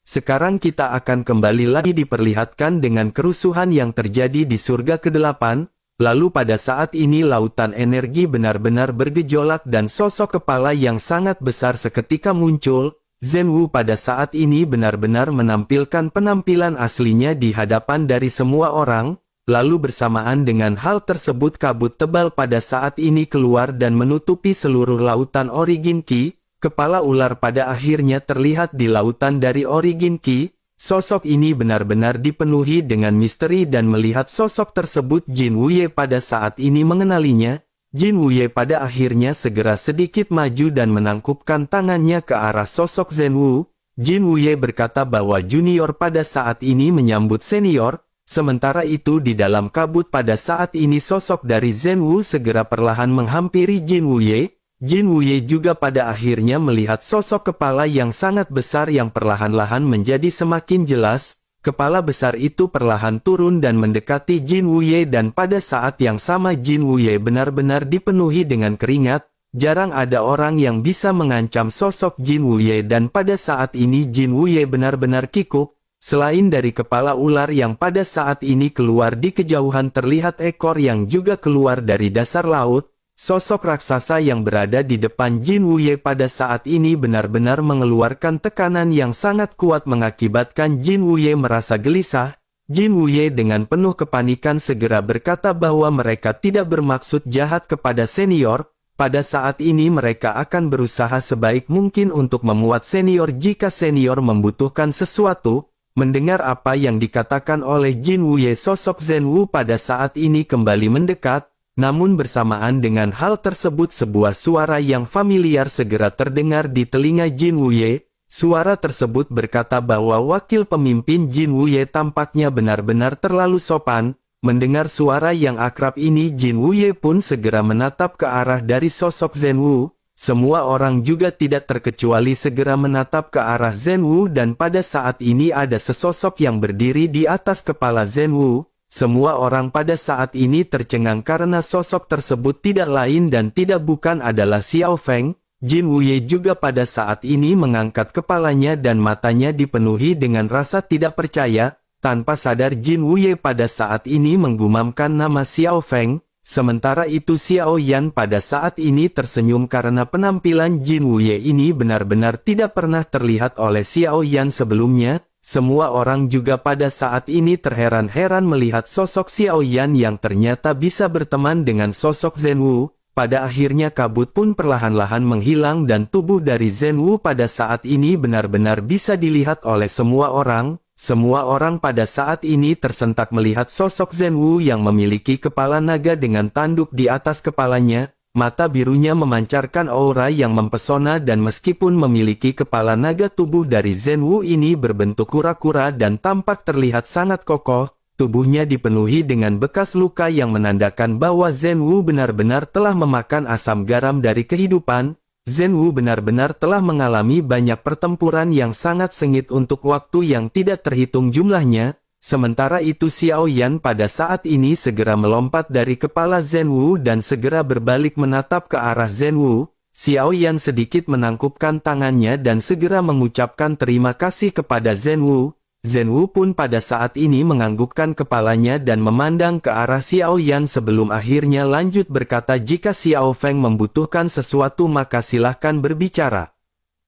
sekarang kita akan kembali lagi diperlihatkan dengan kerusuhan yang terjadi di surga ke-8, lalu pada saat ini lautan energi benar-benar bergejolak dan sosok kepala yang sangat besar seketika muncul. Zhenwu pada saat ini benar-benar menampilkan penampilan aslinya di hadapan dari semua orang, lalu bersamaan dengan hal tersebut kabut tebal pada saat ini keluar dan menutupi seluruh lautan Origin Ki. Kepala ular pada akhirnya terlihat di lautan dari Origin Ki. Sosok ini benar-benar dipenuhi dengan misteri dan melihat sosok tersebut Jin Wuye pada saat ini mengenalinya. Jin Wuye pada akhirnya segera sedikit maju dan menangkupkan tangannya ke arah sosok Zhenwu. Jin Wuye berkata bahwa junior pada saat ini menyambut senior, sementara itu di dalam kabut pada saat ini sosok dari Zhenwu segera perlahan menghampiri Jin Wuye. Jin Wuye juga pada akhirnya melihat sosok kepala yang sangat besar yang perlahan-lahan menjadi semakin jelas. Kepala besar itu perlahan turun dan mendekati Jin Wuye dan pada saat yang sama Jin Wuye benar-benar dipenuhi dengan keringat. Jarang ada orang yang bisa mengancam sosok Jin Wuye dan pada saat ini Jin Wuye benar-benar kikuk. Selain dari kepala ular yang pada saat ini keluar di kejauhan terlihat ekor yang juga keluar dari dasar laut. Sosok raksasa yang berada di depan Jin Wuye pada saat ini benar-benar mengeluarkan tekanan yang sangat kuat mengakibatkan Jin Wuye merasa gelisah. Jin Wuye dengan penuh kepanikan segera berkata bahwa mereka tidak bermaksud jahat kepada senior. Pada saat ini mereka akan berusaha sebaik mungkin untuk memuat senior jika senior membutuhkan sesuatu. Mendengar apa yang dikatakan oleh Jin Wuye, sosok Zhenwu pada saat ini kembali mendekat. Namun bersamaan dengan hal tersebut sebuah suara yang familiar segera terdengar di telinga Jin Wuye. Suara tersebut berkata bahwa wakil pemimpin Jin Wuye tampaknya benar-benar terlalu sopan. Mendengar suara yang akrab ini Jin Wuye pun segera menatap ke arah dari sosok Zhenwu. Semua orang juga tidak terkecuali segera menatap ke arah Zhenwu dan pada saat ini ada sesosok yang berdiri di atas kepala Zhenwu. Semua orang pada saat ini tercengang karena sosok tersebut tidak lain dan tidak bukan adalah Xiao Feng. Jin Wuye juga pada saat ini mengangkat kepalanya dan matanya dipenuhi dengan rasa tidak percaya. Tanpa sadar Jin Wuye pada saat ini menggumamkan nama Xiao Feng. Sementara itu Xiao Yan pada saat ini tersenyum karena penampilan Jin Wuye ini benar-benar tidak pernah terlihat oleh Xiao Yan sebelumnya. Semua orang juga pada saat ini terheran-heran melihat sosok Xiao Yan yang ternyata bisa berteman dengan sosok Zhenwu. Pada akhirnya kabut pun perlahan-lahan menghilang dan tubuh dari Zhenwu pada saat ini benar-benar bisa dilihat oleh semua orang. Semua orang pada saat ini tersentak melihat sosok Zhenwu yang memiliki kepala naga dengan tanduk di atas kepalanya. Mata birunya memancarkan aura yang mempesona dan meskipun memiliki kepala naga tubuh dari Zhenwu ini berbentuk kura-kura dan tampak terlihat sangat kokoh. Tubuhnya dipenuhi dengan bekas luka yang menandakan bahwa Zhenwu benar-benar telah memakan asam garam dari kehidupan. Zhenwu benar-benar telah mengalami banyak pertempuran yang sangat sengit untuk waktu yang tidak terhitung jumlahnya. Sementara itu Xiao Yan pada saat ini segera melompat dari kepala Zhenwu dan segera berbalik menatap ke arah Zhenwu. Xiao Yan sedikit menangkupkan tangannya dan segera mengucapkan terima kasih kepada Zhenwu. Zhenwu pun pada saat ini menganggukkan kepalanya dan memandang ke arah Xiao Yan sebelum akhirnya lanjut berkata jika Xiao Feng membutuhkan sesuatu maka silahkan berbicara.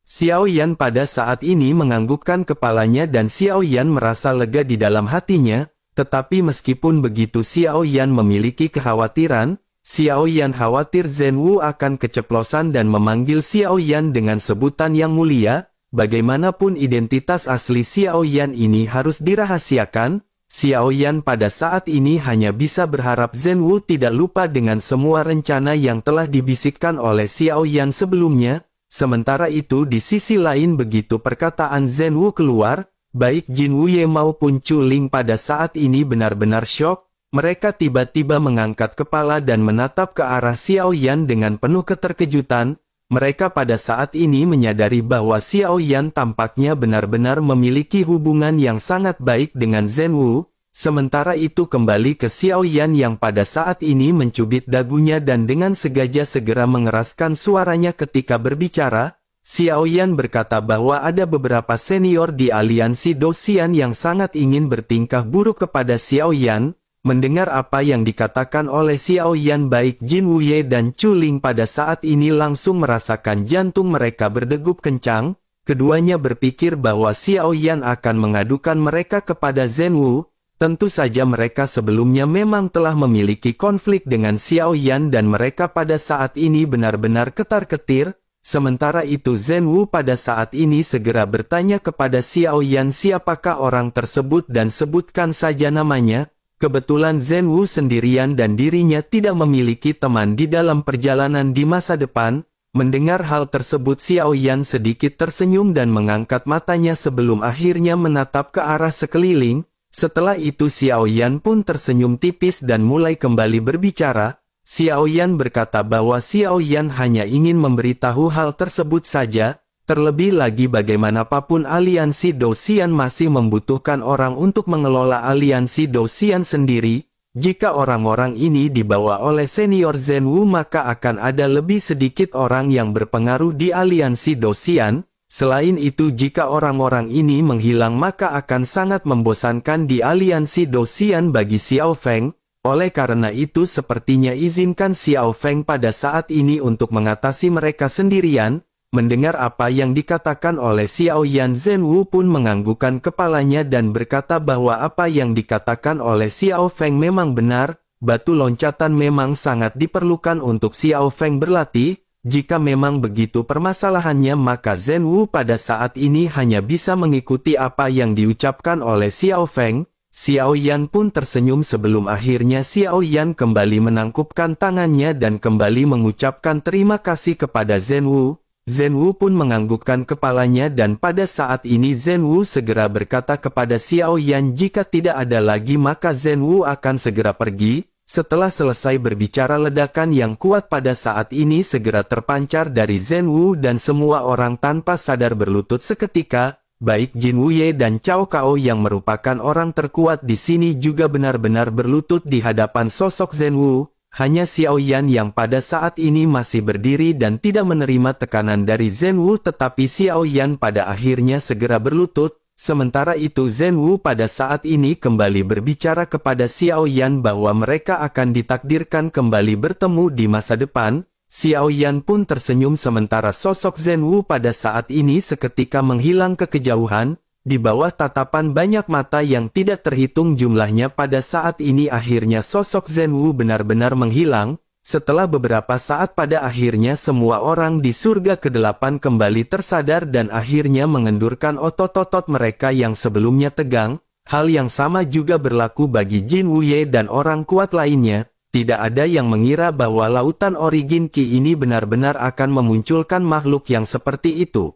Xiao Yan pada saat ini menganggukkan kepalanya dan Xiao Yan merasa lega di dalam hatinya, tetapi meskipun begitu Xiao Yan memiliki kekhawatiran, Xiao Yan khawatir Zhenwu akan keceplosan dan memanggil Xiao Yan dengan sebutan yang mulia. Bagaimanapun identitas asli Xiao Yan ini harus dirahasiakan. Xiao Yan pada saat ini hanya bisa berharap Zhenwu tidak lupa dengan semua rencana yang telah dibisikkan oleh Xiao Yan sebelumnya. Sementara itu di sisi lain begitu perkataan Zhenwu keluar, baik Jin Wuye maupun Chu Ling pada saat ini benar-benar syok. Mereka tiba-tiba mengangkat kepala dan menatap ke arah Xiao Yan dengan penuh keterkejutan. Mereka pada saat ini menyadari bahwa Xiao Yan tampaknya benar-benar memiliki hubungan yang sangat baik dengan Zhenwu. Sementara itu kembali ke Xiao Yan yang pada saat ini mencubit dagunya dan dengan sengaja segera mengeraskan suaranya ketika berbicara. Xiao Yan berkata bahwa ada beberapa senior di aliansi Dosian yang sangat ingin bertingkah buruk kepada Xiao Yan. Mendengar apa yang dikatakan oleh Xiao Yan, baik Jin Wuye dan Chu Ling pada saat ini langsung merasakan jantung mereka berdegup kencang. Keduanya berpikir bahwa Xiao Yan akan mengadukan mereka kepada Zhen Wu. Tentu saja mereka sebelumnya memang telah memiliki konflik dengan Xiao Yan dan mereka pada saat ini benar-benar ketar-ketir. Sementara itu Zhen Wu pada saat ini segera bertanya kepada Xiao Yan siapakah orang tersebut dan sebutkan saja namanya. Kebetulan Zhen Wu sendirian dan dirinya tidak memiliki teman di dalam perjalanan di masa depan. Mendengar hal tersebut Xiao Yan sedikit tersenyum dan mengangkat matanya sebelum akhirnya menatap ke arah sekeliling. Setelah itu Xiao Yan pun tersenyum tipis dan mulai kembali berbicara. Xiao Yan berkata bahwa Xiao Yan hanya ingin memberitahu hal tersebut saja, terlebih lagi bagaimanapun aliansi Dosian masih membutuhkan orang untuk mengelola aliansi Dosian sendiri. Jika orang-orang ini dibawa oleh senior Zhen Wu maka akan ada lebih sedikit orang yang berpengaruh di aliansi Dosian. Selain itu jika orang-orang ini menghilang maka akan sangat membosankan di aliansi Dosian bagi Xiao Feng. Oleh karena itu sepertinya izinkan Xiao Feng pada saat ini untuk mengatasi mereka sendirian. Mendengar apa yang dikatakan oleh Xiao Yan, Zhen Wu pun menganggukkan kepalanya dan berkata bahwa apa yang dikatakan oleh Xiao Feng memang benar. Batu loncatan memang sangat diperlukan untuk Xiao Feng berlatih. Jika memang begitu permasalahannya maka Zhen Wu pada saat ini hanya bisa mengikuti apa yang diucapkan oleh Xiao Feng. Xiao Yan pun tersenyum sebelum akhirnya Xiao Yan kembali menangkupkan tangannya dan kembali mengucapkan terima kasih kepada Zhen Wu. Zhen Wu pun menganggukkan kepalanya dan pada saat ini Zhen Wu segera berkata kepada Xiao Yan jika tidak ada lagi maka Zhen Wu akan segera pergi. Setelah selesai berbicara ledakan yang kuat pada saat ini segera terpancar dari Zhen Wu dan semua orang tanpa sadar berlutut seketika. Baik Jin Wuye dan Cao Cao yang merupakan orang terkuat di sini juga benar-benar berlutut di hadapan sosok Zhen Wu. Hanya Xiao Yan yang pada saat ini masih berdiri dan tidak menerima tekanan dari Zhen Wu, tetapi Xiao Yan pada akhirnya segera berlutut. Sementara itu Zhen Wu pada saat ini kembali berbicara kepada Xiao Yan bahwa mereka akan ditakdirkan kembali bertemu di masa depan. Xiao Yan pun tersenyum sementara sosok Zhen Wu pada saat ini seketika menghilang ke kejauhan. Di bawah tatapan banyak mata yang tidak terhitung jumlahnya pada saat ini akhirnya sosok Zhen Wu benar-benar menghilang. Setelah beberapa saat pada akhirnya semua orang di surga ke-8 kembali tersadar dan akhirnya mengendurkan otot-otot mereka yang sebelumnya tegang. Hal yang sama juga berlaku bagi Jin Wuye dan orang kuat lainnya. Tidak ada yang mengira bahwa lautan origin Qi ini benar-benar akan memunculkan makhluk yang seperti itu.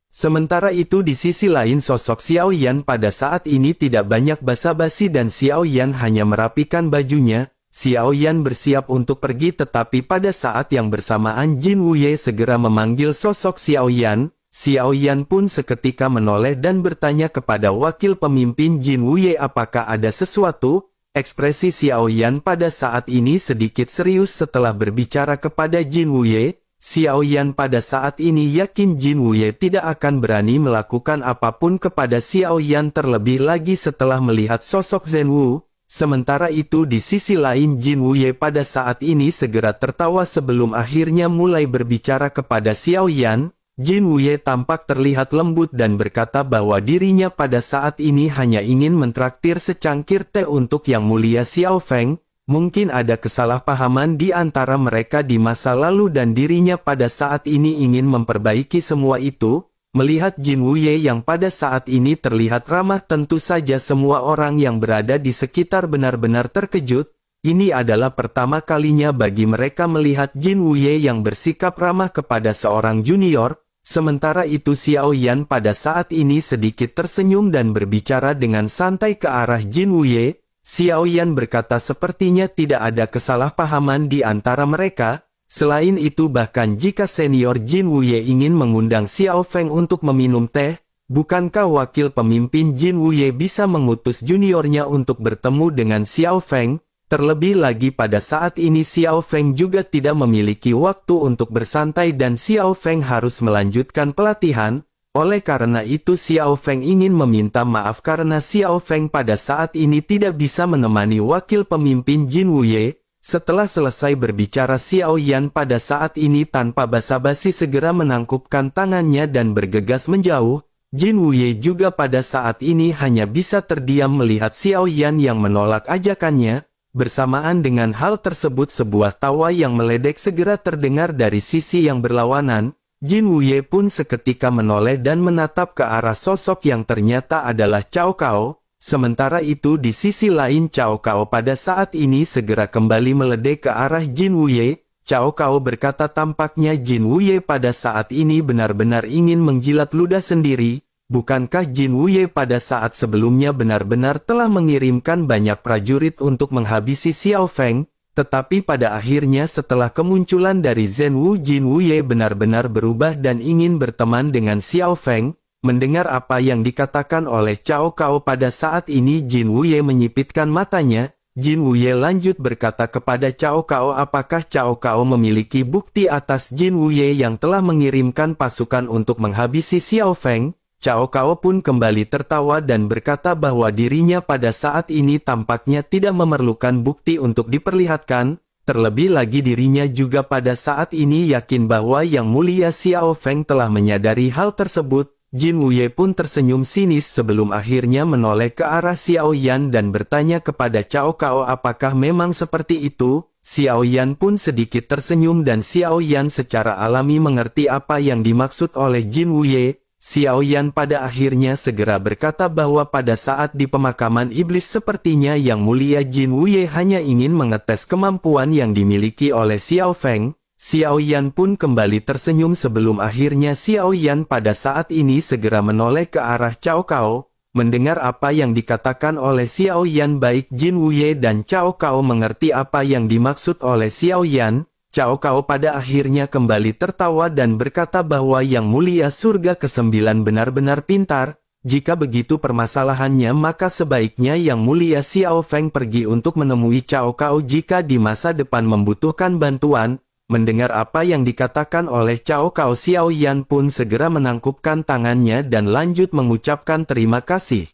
Sementara itu di sisi lain sosok Xiao Yan pada saat ini tidak banyak basa-basi dan Xiao Yan hanya merapikan bajunya. Xiao Yan bersiap untuk pergi tetapi pada saat yang bersamaan Jin Wuye segera memanggil sosok Xiao Yan. Xiao Yan pun seketika menoleh dan bertanya kepada wakil pemimpin Jin Wuye apakah ada sesuatu. Ekspresi Xiao Yan pada saat ini sedikit serius setelah berbicara kepada Jin Wuye. Xiao Yan pada saat ini yakin Jin Wuye tidak akan berani melakukan apapun kepada Xiao Yan terlebih lagi setelah melihat sosok Zhen Wu. Sementara itu di sisi lain Jin Wuye pada saat ini segera tertawa sebelum akhirnya mulai berbicara kepada Xiao Yan. Jin Wuye tampak terlihat lembut dan berkata bahwa dirinya pada saat ini hanya ingin mentraktir secangkir teh untuk Yang Mulia Xiao Feng. Mungkin ada kesalahpahaman di antara mereka di masa lalu dan dirinya pada saat ini ingin memperbaiki semua itu. Melihat Jin Wuye yang pada saat ini terlihat ramah tentu saja semua orang yang berada di sekitar benar-benar terkejut. Ini adalah pertama kalinya bagi mereka melihat Jin Wuye yang bersikap ramah kepada seorang junior. Sementara itu Xiao Yan pada saat ini sedikit tersenyum dan berbicara dengan santai ke arah Jin Wuye. Xiao Yan berkata sepertinya tidak ada kesalahpahaman di antara mereka. Selain itu bahkan jika senior Jin Wuye ingin mengundang Xiao Feng untuk meminum teh, bukankah wakil pemimpin Jin Wuye bisa mengutus juniornya untuk bertemu dengan Xiao Feng? Terlebih lagi pada saat ini Xiao Feng juga tidak memiliki waktu untuk bersantai dan Xiao Feng harus melanjutkan pelatihan. Oleh karena itu Xiao Feng ingin meminta maaf karena Xiao Feng pada saat ini tidak bisa menemani wakil pemimpin Jin Wuye. Setelah selesai berbicara Xiao Yan pada saat ini tanpa basa-basi segera menangkupkan tangannya dan bergegas menjauh. Jin Wuye juga pada saat ini hanya bisa terdiam melihat Xiao Yan yang menolak ajakannya. Bersamaan dengan hal tersebut sebuah tawa yang meledek segera terdengar dari sisi yang berlawanan. Jin Wuye pun seketika menoleh dan menatap ke arah sosok yang ternyata adalah Cao Cao. Sementara itu di sisi lain Cao Cao pada saat ini segera kembali meledek ke arah Jin Wuye. Cao Cao berkata tampaknya Jin Wuye pada saat ini benar-benar ingin menjilat ludah sendiri. Bukankah Jin Wuye pada saat sebelumnya benar-benar telah mengirimkan banyak prajurit untuk menghabisi Xiao Feng? Tetapi pada akhirnya setelah kemunculan dari Zhen Wu, Jin Wuye benar-benar berubah dan ingin berteman dengan Xiao Feng. Mendengar apa yang dikatakan oleh Cao Cao pada saat ini Jin Wuye menyipitkan matanya. Jin Wuye lanjut berkata kepada Cao Cao apakah Cao Cao memiliki bukti atas Jin Wuye yang telah mengirimkan pasukan untuk menghabisi Xiao Feng? Cao Cao pun kembali tertawa dan berkata bahwa dirinya pada saat ini tampaknya tidak memerlukan bukti untuk diperlihatkan, terlebih lagi dirinya juga pada saat ini yakin bahwa Yang Mulia Xiao Feng telah menyadari hal tersebut. Jin Wuye pun tersenyum sinis sebelum akhirnya menoleh ke arah Xiao Yan dan bertanya kepada Cao Cao apakah memang seperti itu. Xiao Yan pun sedikit tersenyum dan Xiao Yan secara alami mengerti apa yang dimaksud oleh Jin Wuye. Xiao Yan pada akhirnya segera berkata bahwa pada saat di pemakaman iblis sepertinya Yang Mulia Jin Wuye hanya ingin mengetes kemampuan yang dimiliki oleh Xiao Feng. Xiao Yan pun kembali tersenyum sebelum akhirnya Xiao Yan pada saat ini segera menoleh ke arah Cao Cao. Mendengar apa yang dikatakan oleh Xiao Yan baik Jin Wuye dan Cao Cao mengerti apa yang dimaksud oleh Xiao Yan. Cao Cao pada akhirnya kembali tertawa dan berkata bahwa Yang Mulia Surga ke-9 benar-benar pintar. Jika begitu permasalahannya maka sebaiknya Yang Mulia Xiao Feng pergi untuk menemui Cao Cao jika di masa depan membutuhkan bantuan. Mendengar apa yang dikatakan oleh Cao Cao Xiao Yan pun segera menangkupkan tangannya dan lanjut mengucapkan terima kasih.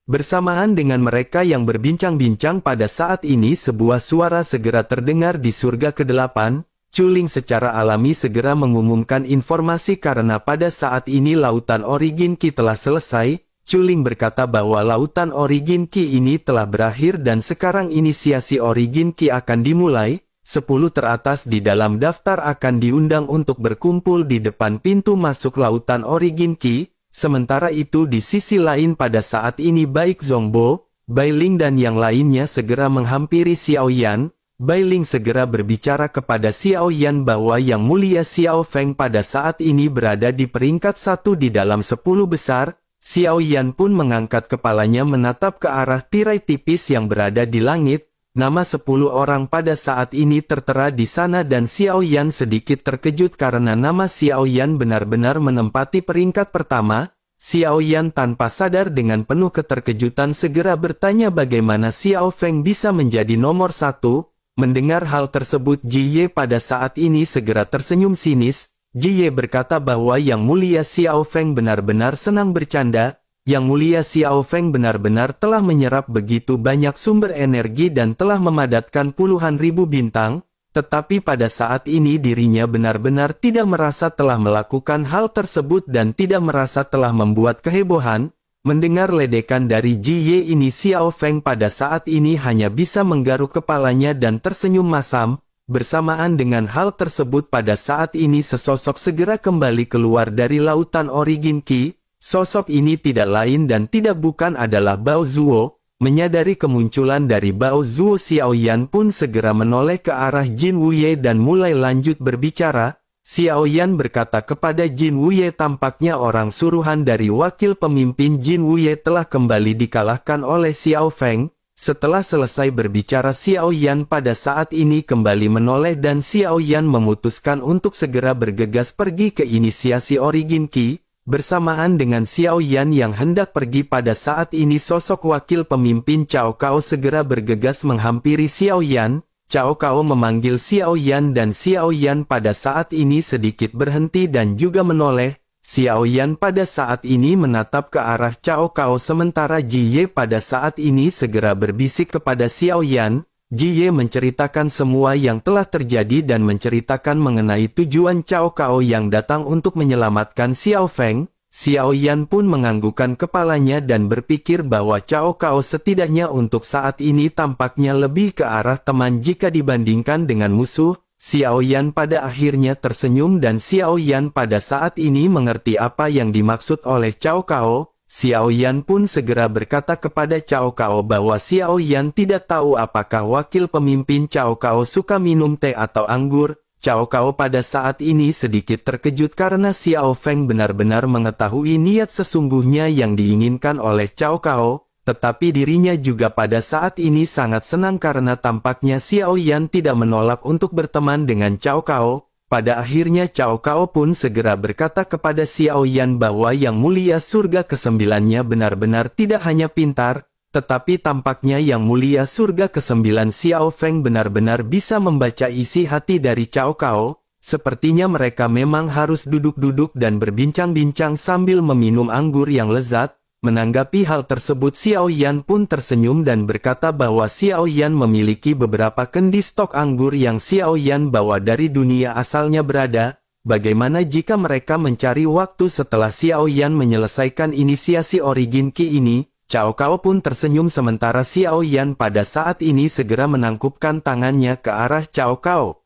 Bersamaan dengan mereka yang berbincang-bincang pada saat ini sebuah suara segera terdengar di surga ke-8. Chuling secara alami segera mengumumkan informasi karena pada saat ini lautan Origin Qi telah selesai. Chuling berkata bahwa lautan Origin Qi ini telah berakhir dan sekarang inisiasi Origin Qi akan dimulai. 10 teratas di dalam daftar akan diundang untuk berkumpul di depan pintu masuk lautan Origin Qi. Sementara itu di sisi lain pada saat ini baik Zhongbo, Bai Ling dan yang lainnya segera menghampiri Xiao Yan. Bai Ling segera berbicara kepada Xiao Yan bahwa Yang Mulia Xiao Feng pada saat ini berada di peringkat 1 di dalam 10 besar. Xiao Yan pun mengangkat kepalanya menatap ke arah tirai tipis yang berada di langit. Nama 10 orang pada saat ini tertera di sana dan Xiao Yan sedikit terkejut karena nama Xiao Yan benar-benar menempati peringkat pertama. Xiao Yan tanpa sadar dengan penuh keterkejutan segera bertanya bagaimana Xiao Feng bisa menjadi nomor 1. Mendengar hal tersebut Ji Ye pada saat ini segera tersenyum sinis. Ji Ye berkata bahwa Yang Mulia Xiao Feng benar-benar senang bercanda. Yang Mulia Xiao Feng benar-benar telah menyerap begitu banyak sumber energi dan telah memadatkan puluhan ribu bintang, tetapi pada saat ini dirinya benar-benar tidak merasa telah melakukan hal tersebut dan tidak merasa telah membuat kehebohan. Mendengar ledekan dari Ji Ye ini Xiao Feng pada saat ini hanya bisa menggaruk kepalanya dan tersenyum masam. Bersamaan dengan hal tersebut pada saat ini sesosok segera kembali keluar dari lautan Origin Qi. Sosok ini tidak lain dan tidak bukan adalah Bao Zuo. Menyadari kemunculan dari Bao Zuo Xiao Yan pun segera menoleh ke arah Jin Wuye dan mulai lanjut berbicara. Xiao Yan berkata kepada Jin Wuye tampaknya orang suruhan dari wakil pemimpin Jin Wuye telah kembali dikalahkan oleh Xiao Feng. Setelah selesai berbicara Xiao Yan pada saat ini kembali menoleh dan Xiao Yan memutuskan untuk segera bergegas pergi ke inisiasi Origin Qi. Bersamaan dengan Xiao Yan yang hendak pergi pada saat ini, sosok wakil pemimpin Cao Cao segera bergegas menghampiri Xiao Yan. Cao Cao memanggil Xiao Yan dan Xiao Yan pada saat ini sedikit berhenti dan juga menoleh. Xiao Yan pada saat ini menatap ke arah Cao Cao sementara Ji Ye pada saat ini segera berbisik kepada Xiao Yan. Ji Ye menceritakan semua yang telah terjadi dan menceritakan mengenai tujuan Cao Cao yang datang untuk menyelamatkan Xiao Feng. Xiao Yan pun menganggukkan kepalanya dan berpikir bahwa Cao Cao setidaknya untuk saat ini tampaknya lebih ke arah teman jika dibandingkan dengan musuh. Xiao Yan pada akhirnya tersenyum dan Xiao Yan pada saat ini mengerti apa yang dimaksud oleh Cao Cao. Xiao Yan pun segera berkata kepada Cao Cao bahwa Xiao Yan tidak tahu apakah wakil pemimpin Cao Cao suka minum teh atau anggur. Cao Cao pada saat ini sedikit terkejut karena Xiao Feng benar-benar mengetahui niat sesungguhnya yang diinginkan oleh Cao Cao, tetapi dirinya juga pada saat ini sangat senang karena tampaknya Xiao Yan tidak menolak untuk berteman dengan Cao Cao. Pada akhirnya Cao Cao pun segera berkata kepada Xiao Yan bahwa Yang Mulia Surga ke-9-nya benar-benar tidak hanya pintar, tetapi tampaknya Yang Mulia Surga ke-9 Xiao Feng benar-benar bisa membaca isi hati dari Cao Cao. Sepertinya mereka memang harus duduk-duduk dan berbincang-bincang sambil meminum anggur yang lezat. Menanggapi hal tersebut Xiao Yan pun tersenyum dan berkata bahwa Xiao Yan memiliki beberapa kendi stok anggur yang Xiao Yan bawa dari dunia asalnya berada. Bagaimana jika mereka mencari waktu setelah Xiao Yan menyelesaikan inisiasi Origin Qi ini? Cao Cao pun tersenyum sementara Xiao Yan pada saat ini segera menangkupkan tangannya ke arah Cao Cao.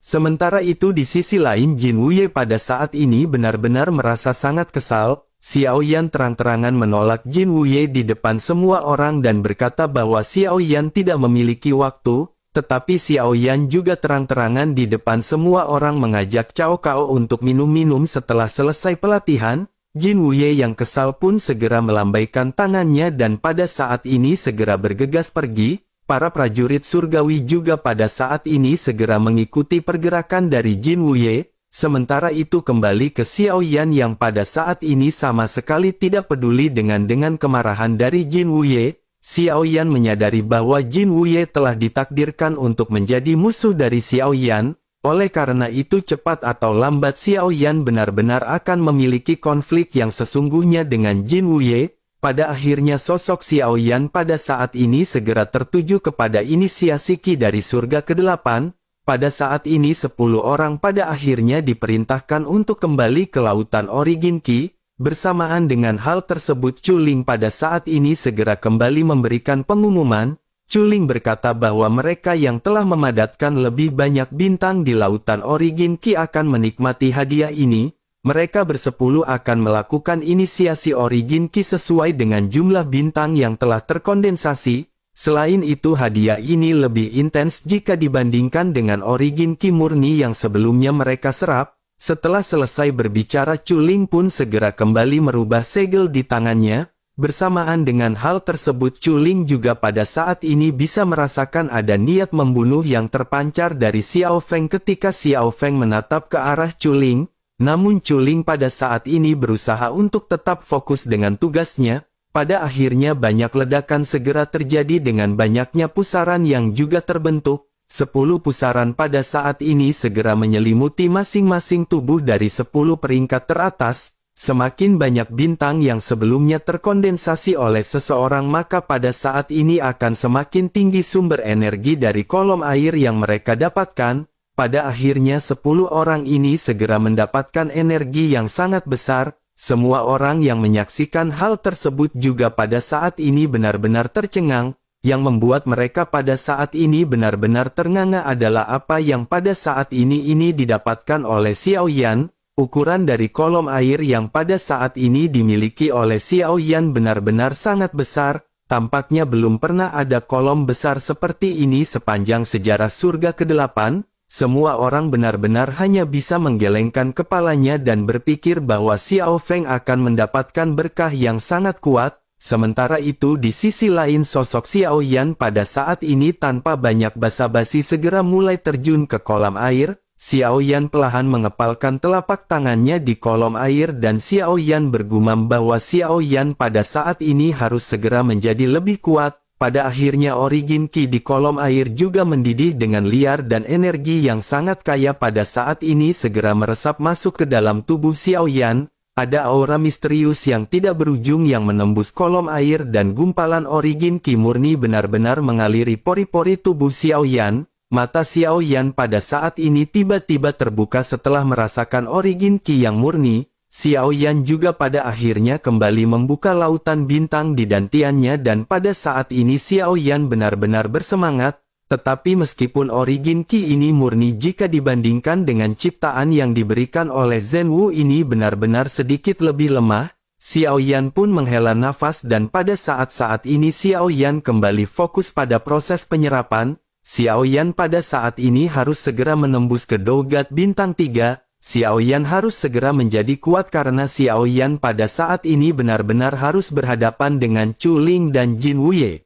Sementara itu di sisi lain Jin Wuye pada saat ini benar-benar merasa sangat kesal. Xiao Yan terang-terangan menolak Jin Wuye di depan semua orang dan berkata bahwa Xiao Yan tidak memiliki waktu, tetapi Xiao Yan juga terang-terangan di depan semua orang mengajak Cao Cao untuk minum-minum setelah selesai pelatihan. Jin Wuye yang kesal pun segera melambaikan tangannya dan pada saat ini segera bergegas pergi. Para prajurit surgawi juga pada saat ini segera mengikuti pergerakan dari Jin Wuye. Sementara itu kembali ke Xiao Yan yang pada saat ini sama sekali tidak peduli dengan kemarahan dari Jin Wuye. Xiao Yan menyadari bahwa Jin Wuye telah ditakdirkan untuk menjadi musuh dari Xiao Yan. Oleh karena itu cepat atau lambat Xiao Yan benar-benar akan memiliki konflik yang sesungguhnya dengan Jin Wuye. Pada akhirnya sosok Xiao Yan pada saat ini segera tertuju kepada inisiasi Qi dari surga ke-8. Pada saat ini 10 orang pada akhirnya diperintahkan untuk kembali ke lautan Origin Qi. Bersamaan dengan hal tersebut Chu Ling pada saat ini segera kembali memberikan pengumuman. Chu Ling berkata bahwa mereka yang telah memadatkan lebih banyak bintang di lautan Origin Qi akan menikmati hadiah ini. Mereka bersepuluh akan melakukan inisiasi Origin Qi sesuai dengan jumlah bintang yang telah terkondensasi. Selain itu hadiah ini lebih intens jika dibandingkan dengan Origin Qi murni yang sebelumnya mereka serap. Setelah selesai berbicara Chu Ling pun segera kembali merubah segel di tangannya. Bersamaan dengan hal tersebut Chu Ling juga pada saat ini bisa merasakan ada niat membunuh yang terpancar dari Xiao Feng ketika Xiao Feng menatap ke arah Chu Ling. Namun Chu Ling pada saat ini berusaha untuk tetap fokus dengan tugasnya. Pada akhirnya banyak ledakan segera terjadi dengan banyaknya pusaran yang juga terbentuk. 10 pusaran pada saat ini segera menyelimuti masing-masing tubuh dari 10 peringkat teratas. Semakin banyak bintang yang sebelumnya terkondensasi oleh seseorang maka pada saat ini akan semakin tinggi sumber energi dari kolom air yang mereka dapatkan. Pada akhirnya 10 orang ini segera mendapatkan energi yang sangat besar. Semua orang yang menyaksikan hal tersebut juga pada saat ini benar-benar tercengang. Yang membuat mereka pada saat ini benar-benar ternganga adalah apa yang pada saat ini didapatkan oleh Xiao Yan. Ukuran dari kolom air yang pada saat ini dimiliki oleh Xiao Yan benar-benar sangat besar. Tampaknya belum pernah ada kolom besar seperti ini sepanjang sejarah surga ke-8. Semua orang benar-benar hanya bisa menggelengkan kepalanya dan berpikir bahwa Xiao Feng akan mendapatkan berkah yang sangat kuat. Sementara itu di sisi lain sosok Xiao Yan pada saat ini tanpa banyak basa-basi segera mulai terjun ke kolam air. Xiao Yan perlahan mengepalkan telapak tangannya di kolom air dan Xiao Yan bergumam bahwa Xiao Yan pada saat ini harus segera menjadi lebih kuat. Pada akhirnya origin Qi di kolom air juga mendidih dengan liar dan energi yang sangat kaya pada saat ini segera meresap masuk ke dalam tubuh Xiao Yan. Ada aura misterius yang tidak berujung yang menembus kolom air dan gumpalan origin Qi murni benar-benar mengaliri pori-pori tubuh Xiao Yan. Mata Xiao Yan pada saat ini tiba-tiba terbuka setelah merasakan origin Qi yang murni. Xiao Yan juga pada akhirnya kembali membuka lautan bintang di dantiannya dan pada saat ini Xiao Yan benar-benar bersemangat. Tetapi meskipun origin Qi ini murni jika dibandingkan dengan ciptaan yang diberikan oleh Zhen Wu ini benar-benar sedikit lebih lemah, Xiao Yan pun menghela nafas dan pada saat-saat ini Xiao Yan kembali fokus pada proses penyerapan. Xiao Yan pada saat ini harus segera menembus ke Dogat Bintang 3, Xiao Yan harus segera menjadi kuat karena Xiao Yan pada saat ini benar-benar harus berhadapan dengan Chu Ling dan Jin Wuye.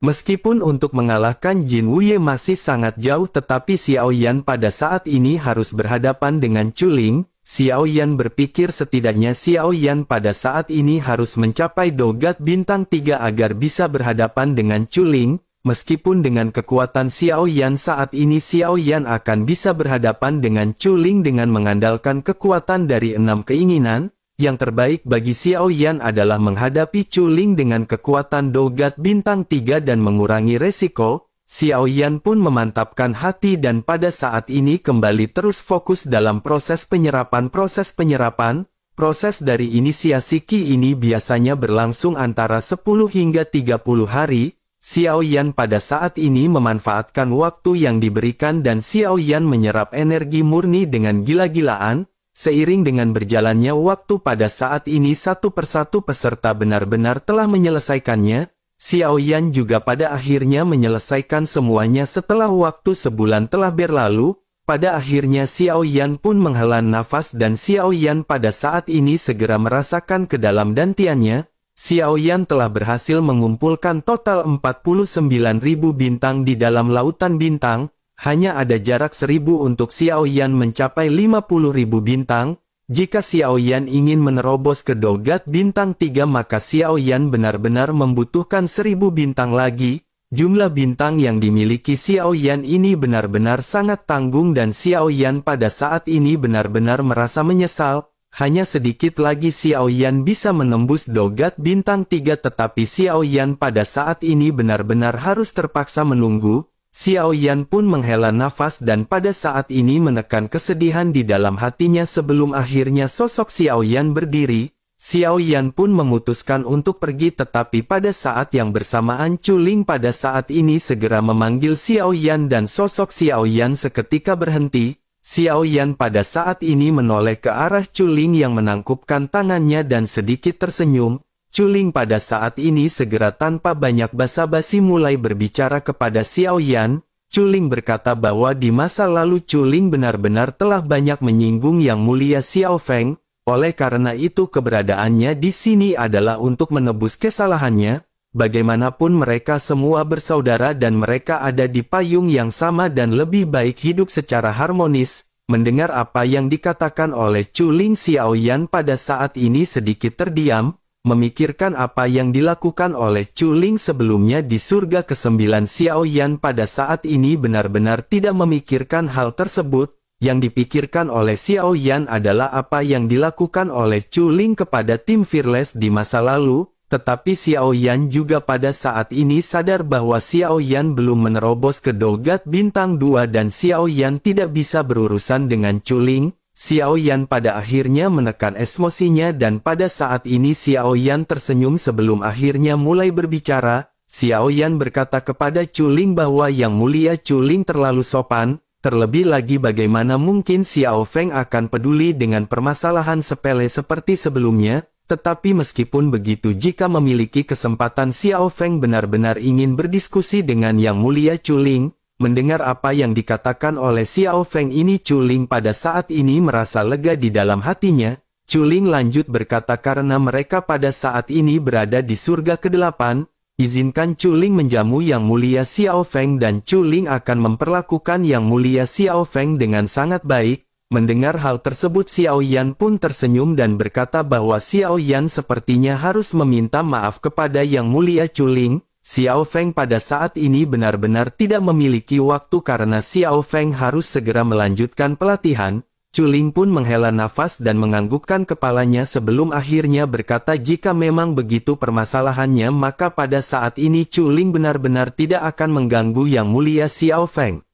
Meskipun untuk mengalahkan Jin Wuye masih sangat jauh tetapi Xiao Yan pada saat ini harus berhadapan dengan Chu Ling. Xiao Yan berpikir setidaknya Xiao Yan pada saat ini harus mencapai Dogat Bintang 3 agar bisa berhadapan dengan Chu Ling. Meskipun dengan kekuatan Xiao Yan saat ini Xiao Yan akan bisa berhadapan dengan Chu Ling dengan mengandalkan kekuatan dari 6 keinginan, yang terbaik bagi Xiao Yan adalah menghadapi Chu Ling dengan kekuatan Dogat Bintang 3 dan mengurangi resiko. Xiao Yan pun memantapkan hati dan pada saat ini kembali terus fokus dalam proses penyerapan. Proses dari inisiasi Qi ini biasanya berlangsung antara 10 hingga 30 hari. Xiao Yan pada saat ini memanfaatkan waktu yang diberikan dan Xiao Yan menyerap energi murni dengan gila-gilaan. Seiring dengan berjalannya waktu pada saat ini satu persatu peserta benar-benar telah menyelesaikannya. Xiao Yan juga pada akhirnya menyelesaikan semuanya setelah waktu sebulan telah berlalu. Pada akhirnya Xiao Yan pun menghela nafas dan Xiao Yan pada saat ini segera merasakan ke dalam dantiannya. Xiao Yan telah berhasil mengumpulkan total 49.000 bintang di dalam lautan bintang, hanya ada jarak 1.000 untuk Xiao Yan mencapai 50.000 bintang. Jika Xiao Yan ingin menerobos ke Dogat Bintang 3 maka Xiao Yan benar-benar membutuhkan 1.000 bintang lagi. Jumlah bintang yang dimiliki Xiao Yan ini benar-benar sangat tanggung dan Xiao Yan pada saat ini benar-benar merasa menyesal. Hanya sedikit lagi Xiao Yan bisa menembus Dogat Bintang 3 tetapi Xiao Yan pada saat ini benar-benar harus terpaksa menunggu. Xiao Yan pun menghela nafas dan pada saat ini menekan kesedihan di dalam hatinya sebelum akhirnya sosok Xiao Yan berdiri. Xiao Yan pun memutuskan untuk pergi tetapi pada saat yang bersamaan Chu Ling pada saat ini segera memanggil Xiao Yan dan sosok Xiao Yan seketika berhenti. Xiao Yan pada saat ini menoleh ke arah Chu Ling yang menangkupkan tangannya dan sedikit tersenyum. Chu Ling pada saat ini segera tanpa banyak basa-basi mulai berbicara kepada Xiao Yan. Chu Ling berkata bahwa di masa lalu Chu Ling benar-benar telah banyak menyinggung Yang Mulia Xiao Feng. Oleh karena itu keberadaannya di sini adalah untuk menebus kesalahannya. Bagaimanapun mereka semua bersaudara dan mereka ada di payung yang sama dan lebih baik hidup secara harmonis. Mendengar apa yang dikatakan oleh Chu Ling, Xiao Yan pada saat ini sedikit terdiam, memikirkan apa yang dilakukan oleh Chu Ling sebelumnya di surga ke-9. Xiao Yan pada saat ini benar-benar tidak memikirkan hal tersebut. Yang dipikirkan oleh Xiao Yan adalah apa yang dilakukan oleh Chu Ling kepada tim Fearless di masa lalu. Tetapi Xiao Yan juga pada saat ini sadar bahwa Xiao Yan belum menerobos ke Dogat Bintang 2 dan Xiao Yan tidak bisa berurusan dengan Chu Ling. Xiao Yan pada akhirnya menekan emosinya dan pada saat ini Xiao Yan tersenyum sebelum akhirnya mulai berbicara. Xiao Yan berkata kepada Chu Ling bahwa Yang Mulia Chu Ling terlalu sopan. Terlebih lagi bagaimana mungkin Xiao Feng akan peduli dengan permasalahan sepele seperti sebelumnya. Tetapi meskipun begitu jika memiliki kesempatan Xiao Feng benar-benar ingin berdiskusi dengan Yang Mulia Chu Ling. Mendengar apa yang dikatakan oleh Xiao Feng ini Chu Ling pada saat ini merasa lega di dalam hatinya. Chu Ling lanjut berkata karena mereka pada saat ini berada di surga ke-8. izinkan Chuling menjamu Yang Mulia Xiao Feng dan Chuling akan memperlakukan Yang Mulia Xiao Feng dengan sangat baik. Mendengar hal tersebut Xiao Yan pun tersenyum dan berkata bahwa Xiao Yan sepertinya harus meminta maaf kepada Yang Mulia Chuling. Xiao Feng pada saat ini benar-benar tidak memiliki waktu karena Xiao Feng harus segera melanjutkan pelatihan. Chuling pun menghela nafas dan menganggukkan kepalanya sebelum akhirnya berkata jika memang begitu permasalahannya maka pada saat ini Chuling benar-benar tidak akan mengganggu Yang Mulia Xiao Feng.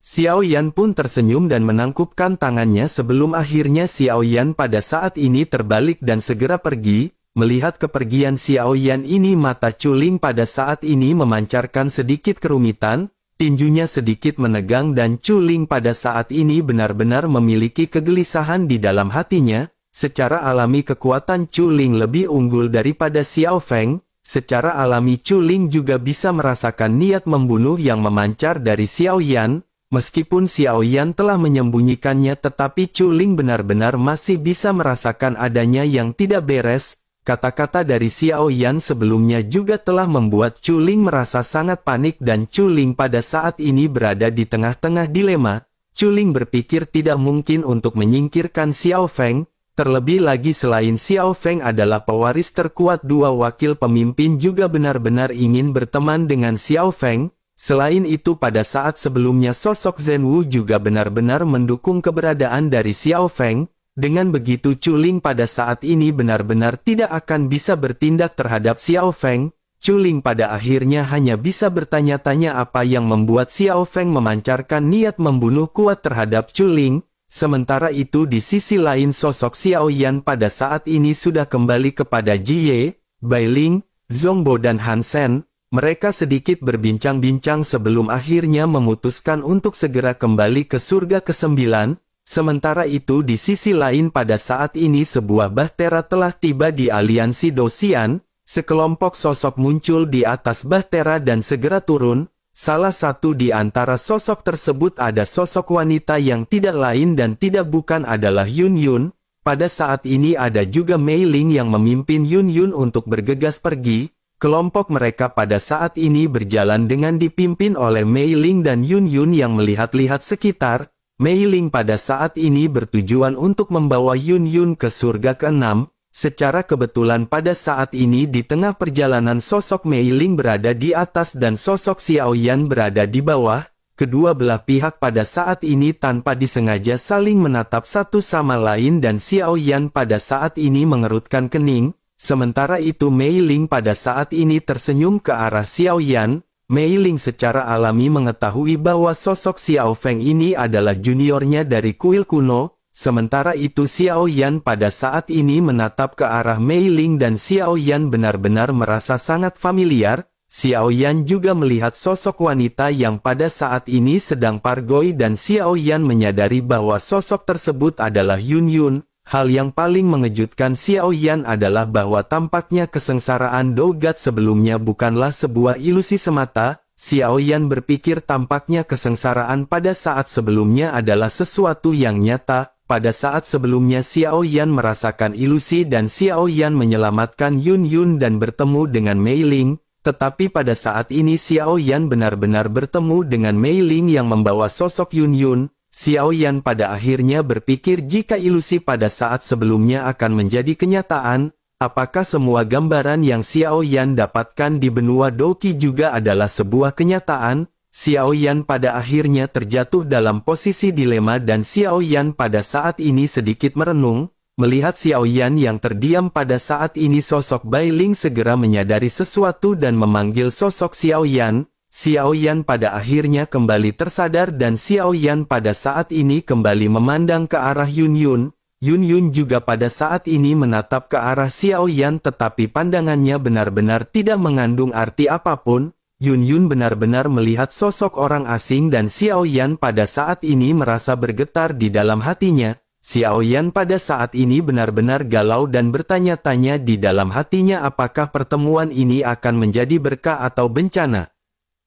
Xiao Yan pun tersenyum dan menangkupkan tangannya sebelum akhirnya Xiao Yan pada saat ini terbalik dan segera pergi. Melihat kepergian Xiao Yan ini mata Chuling pada saat ini memancarkan sedikit kerumitan, tinjunya sedikit menegang dan Chuling pada saat ini benar-benar memiliki kegelisahan di dalam hatinya. Secara alami kekuatan Chuling lebih unggul daripada Xiao Feng. Secara alami Chuling juga bisa merasakan niat membunuh yang memancar dari Xiao Yan. Meskipun Xiao Yan telah menyembunyikannya tetapi Chuling benar-benar masih bisa merasakan adanya yang tidak beres. Kata-kata dari Xiao Yan sebelumnya juga telah membuat Chuling merasa sangat panik dan Chuling pada saat ini berada di tengah-tengah dilema. Chuling berpikir tidak mungkin untuk menyingkirkan Xiao Feng. Terlebih lagi selain Xiao Feng adalah pewaris terkuat dua wakil pemimpin juga benar-benar ingin berteman dengan Xiao Feng. Selain itu pada saat sebelumnya sosok Zhen Wu juga benar-benar mendukung keberadaan dari Xiao Feng. Dengan begitu Chuling pada saat ini benar-benar tidak akan bisa bertindak terhadap Xiao Feng. Chuling pada akhirnya hanya bisa bertanya-tanya apa yang membuat Xiao Feng memancarkan niat membunuh kuat terhadap Chuling. Sementara itu di sisi lain sosok Xiao Yan pada saat ini sudah kembali kepada Ji Ye, Bai Ling, Zhongbo dan Han Sen. Mereka sedikit berbincang-bincang sebelum akhirnya memutuskan untuk segera kembali ke surga ke-9. Sementara itu di sisi lain pada saat ini sebuah bahtera telah tiba di aliansi Dosian. Sekelompok sosok muncul di atas bahtera dan segera turun. Salah satu di antara sosok tersebut ada sosok wanita yang tidak lain dan tidak bukan adalah Yun Yun. Pada saat ini ada juga Mei Ling yang memimpin Yun Yun untuk bergegas pergi. Kelompok mereka pada saat ini berjalan dengan dipimpin oleh Mei Ling dan Yun Yun yang melihat-lihat sekitar. Mei Ling pada saat ini bertujuan untuk membawa Yun Yun ke surga ke-6. Secara kebetulan pada saat ini di tengah perjalanan sosok Mei Ling berada di atas dan sosok Xiao Yan berada di bawah. Kedua belah pihak pada saat ini tanpa disengaja saling menatap satu sama lain dan Xiao Yan pada saat ini mengerutkan kening. Sementara itu Mei Ling pada saat ini tersenyum ke arah Xiao Yan. Mei Ling secara alami mengetahui bahwa sosok Xiao Feng ini adalah juniornya dari kuil kuno. Sementara itu Xiao Yan pada saat ini menatap ke arah Mei Ling dan Xiao Yan benar-benar merasa sangat familiar. Xiao Yan juga melihat sosok wanita yang pada saat ini sedang pargoi dan Xiao Yan menyadari bahwa sosok tersebut adalah Yun Yun. Hal yang paling mengejutkan Xiao Yan adalah bahwa tampaknya kesengsaraan Dogat sebelumnya bukanlah sebuah ilusi semata. Xiao Yan berpikir tampaknya kesengsaraan pada saat sebelumnya adalah sesuatu yang nyata. Pada saat sebelumnya Xiao Yan merasakan ilusi dan Xiao Yan menyelamatkan Yun Yun dan bertemu dengan Mei Ling. Tetapi pada saat ini Xiao Yan benar-benar bertemu dengan Mei Ling yang membawa sosok Yun Yun. Xiao Yan pada akhirnya berpikir jika ilusi pada saat sebelumnya akan menjadi kenyataan, apakah semua gambaran yang Xiao Yan dapatkan di benua Doqi juga adalah sebuah kenyataan? Xiao Yan pada akhirnya terjatuh dalam posisi dilema dan Xiao Yan pada saat ini sedikit merenung. Melihat Xiao Yan yang terdiam pada saat ini sosok Bai Ling segera menyadari sesuatu dan memanggil sosok Xiao Yan. Xiao Yan pada akhirnya kembali tersadar dan Xiao Yan pada saat ini kembali memandang ke arah Yun Yun. Yun Yun juga pada saat ini menatap ke arah Xiao Yan tetapi pandangannya benar-benar tidak mengandung arti apapun. Yun Yun benar-benar melihat sosok orang asing dan Xiao Yan pada saat ini merasa bergetar di dalam hatinya. Xiao Yan pada saat ini benar-benar galau dan bertanya-tanya di dalam hatinya apakah pertemuan ini akan menjadi berkah atau bencana.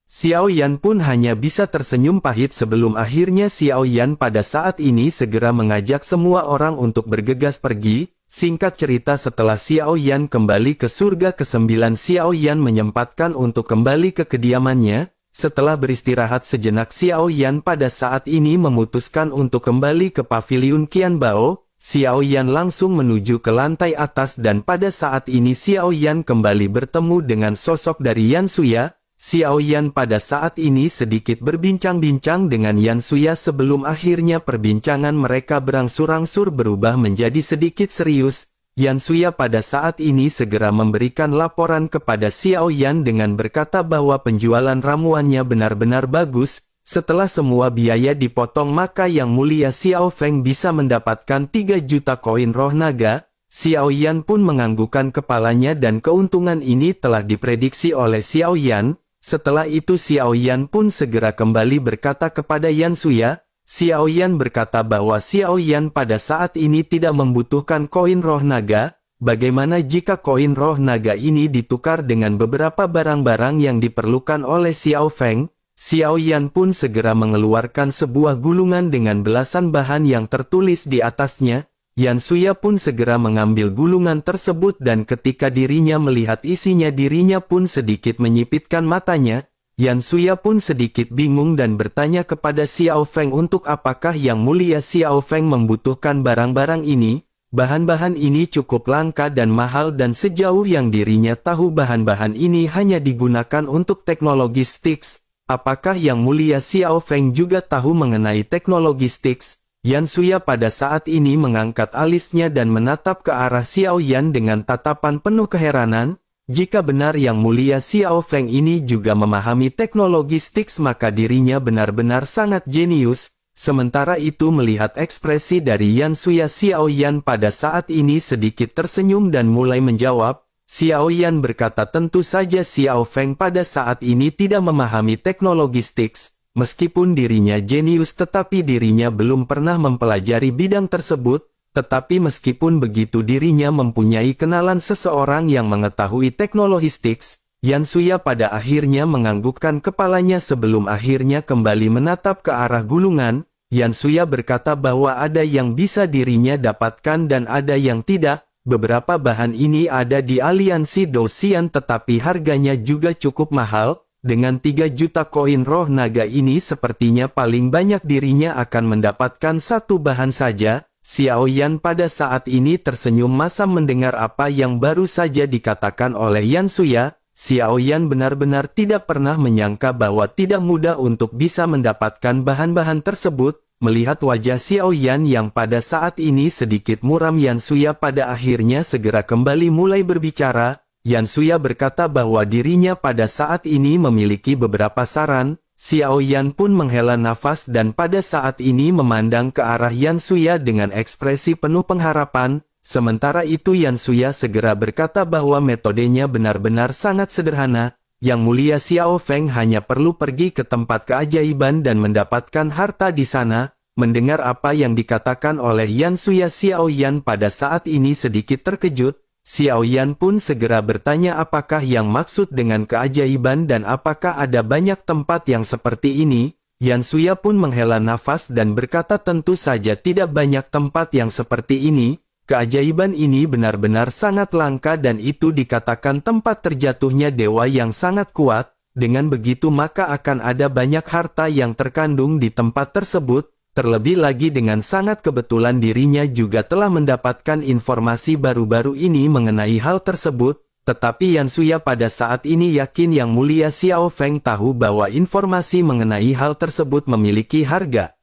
Xiao Yan pun hanya bisa tersenyum pahit sebelum akhirnya Xiao Yan pada saat ini segera mengajak semua orang untuk bergegas pergi. Singkat cerita, setelah Xiao Yan kembali ke surga ke-9, Xiao Yan menyempatkan untuk kembali ke kediamannya. Setelah beristirahat sejenak, Xiao Yan pada saat ini memutuskan untuk kembali ke paviliun Qianbao. Xiao Yan langsung menuju ke lantai atas dan pada saat ini Xiao Yan kembali bertemu dengan sosok dari Yan Suya. Xiao Yan pada saat ini sedikit berbincang-bincang dengan Yan Suya sebelum akhirnya perbincangan mereka berangsur-angsur berubah menjadi sedikit serius. Yan Suya pada saat ini segera memberikan laporan kepada Xiao Yan dengan berkata bahwa penjualan ramuannya benar-benar bagus. Setelah semua biaya dipotong maka Yang Mulia Xiao Feng bisa mendapatkan 3 juta koin roh naga. Xiao Yan pun menganggukkan kepalanya dan keuntungan ini telah diprediksi oleh Xiao Yan. Setelah itu Xiao Yan pun segera kembali berkata kepada Yan Suya. Xiao Yan berkata bahwa Xiao Yan pada saat ini tidak membutuhkan koin roh naga. Bagaimana jika koin roh naga ini ditukar dengan beberapa barang-barang yang diperlukan oleh Xiao Feng? Xiao Yan pun segera mengeluarkan sebuah gulungan dengan belasan bahan yang tertulis di atasnya. Yan Suya pun segera mengambil gulungan tersebut dan ketika dirinya melihat isinya dirinya pun sedikit menyipitkan matanya. Yan Suya pun sedikit bingung dan bertanya kepada Xiao Feng untuk apakah Yang Mulia Xiao Feng membutuhkan barang-barang ini. Bahan-bahan ini cukup langka dan mahal dan sejauh yang dirinya tahu bahan-bahan ini hanya digunakan untuk teknologi Styx. Apakah Yang Mulia Xiao Feng juga tahu mengenai teknologi Styx? Yan Suya pada saat ini mengangkat alisnya dan menatap ke arah Xiao Yan dengan tatapan penuh keheranan. Jika benar Yang Mulia Xiao Feng ini juga memahami teknologi Styx maka dirinya benar-benar sangat jenius. Sementara itu melihat ekspresi dari Yan Suya, Xiao Yan pada saat ini sedikit tersenyum dan mulai menjawab. Xiao Yan berkata tentu saja Xiao Feng pada saat ini tidak memahami teknologi Styx. Meskipun dirinya jenius tetapi dirinya belum pernah mempelajari bidang tersebut. Tetapi meskipun begitu dirinya mempunyai kenalan seseorang yang mengetahui teknologi Styx. Yan Suya pada akhirnya menganggukkan kepalanya sebelum akhirnya kembali menatap ke arah gulungan. Yan Suya berkata bahwa ada yang bisa dirinya dapatkan dan ada yang tidak. Beberapa bahan ini ada di aliansi Dosian tetapi harganya juga cukup mahal. Dengan 3 juta koin roh naga ini sepertinya paling banyak dirinya akan mendapatkan satu bahan saja. Xiao Yan pada saat ini tersenyum masam mendengar apa yang baru saja dikatakan oleh Yan Suya. Xiao Yan benar-benar tidak pernah menyangka bahwa tidak mudah untuk bisa mendapatkan bahan-bahan tersebut. Melihat wajah Xiao Yan yang pada saat ini sedikit muram, Yan Suya pada akhirnya segera kembali mulai berbicara. Yan Suya berkata bahwa dirinya pada saat ini memiliki beberapa saran. Xiao Yan pun menghela nafas dan pada saat ini memandang ke arah Yan Suya dengan ekspresi penuh pengharapan. Sementara itu Yan Suya segera berkata bahwa metodenya benar-benar sangat sederhana. Yang Mulia Xiao Feng hanya perlu pergi ke tempat keajaiban dan mendapatkan harta di sana. Mendengar apa yang dikatakan oleh Yan Suya, Xiao Yan pada saat ini sedikit terkejut. Xiao Yan pun segera bertanya apakah yang maksud dengan keajaiban dan apakah ada banyak tempat yang seperti ini. Yan Suya pun menghela nafas dan berkata tentu saja tidak banyak tempat yang seperti ini. Keajaiban ini benar-benar sangat langka dan itu dikatakan tempat terjatuhnya dewa yang sangat kuat. Dengan begitu maka akan ada banyak harta yang terkandung di tempat tersebut. Terlebih lagi dengan sangat kebetulan dirinya juga telah mendapatkan informasi baru-baru ini mengenai hal tersebut. Tetapi Yan Suya pada saat ini yakin Yang Mulia Xiao Feng tahu bahwa informasi mengenai hal tersebut memiliki harga.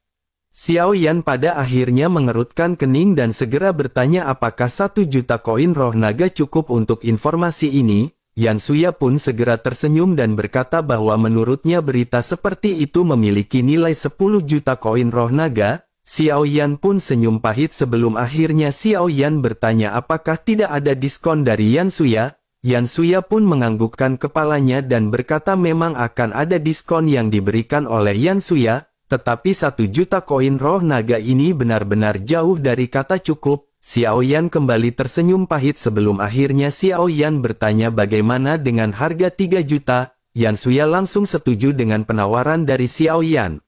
Xiao Yan pada akhirnya mengerutkan kening dan segera bertanya apakah 1 juta koin roh naga cukup untuk informasi ini. Yan Suya pun segera tersenyum dan berkata bahwa menurutnya berita seperti itu memiliki nilai 10 juta koin roh naga. Xiao Yan pun senyum pahit sebelum akhirnya Xiao Yan bertanya apakah tidak ada diskon dari Yan Suya. Yan Suya pun menganggukkan kepalanya dan berkata memang akan ada diskon yang diberikan oleh Yan Suya. Tetapi 1 juta koin roh naga ini benar-benar jauh dari kata cukup. Xiao Yan kembali tersenyum pahit sebelum akhirnya Xiao Yan bertanya bagaimana dengan harga 3 juta. Yan Suya langsung setuju dengan penawaran dari Xiao Yan.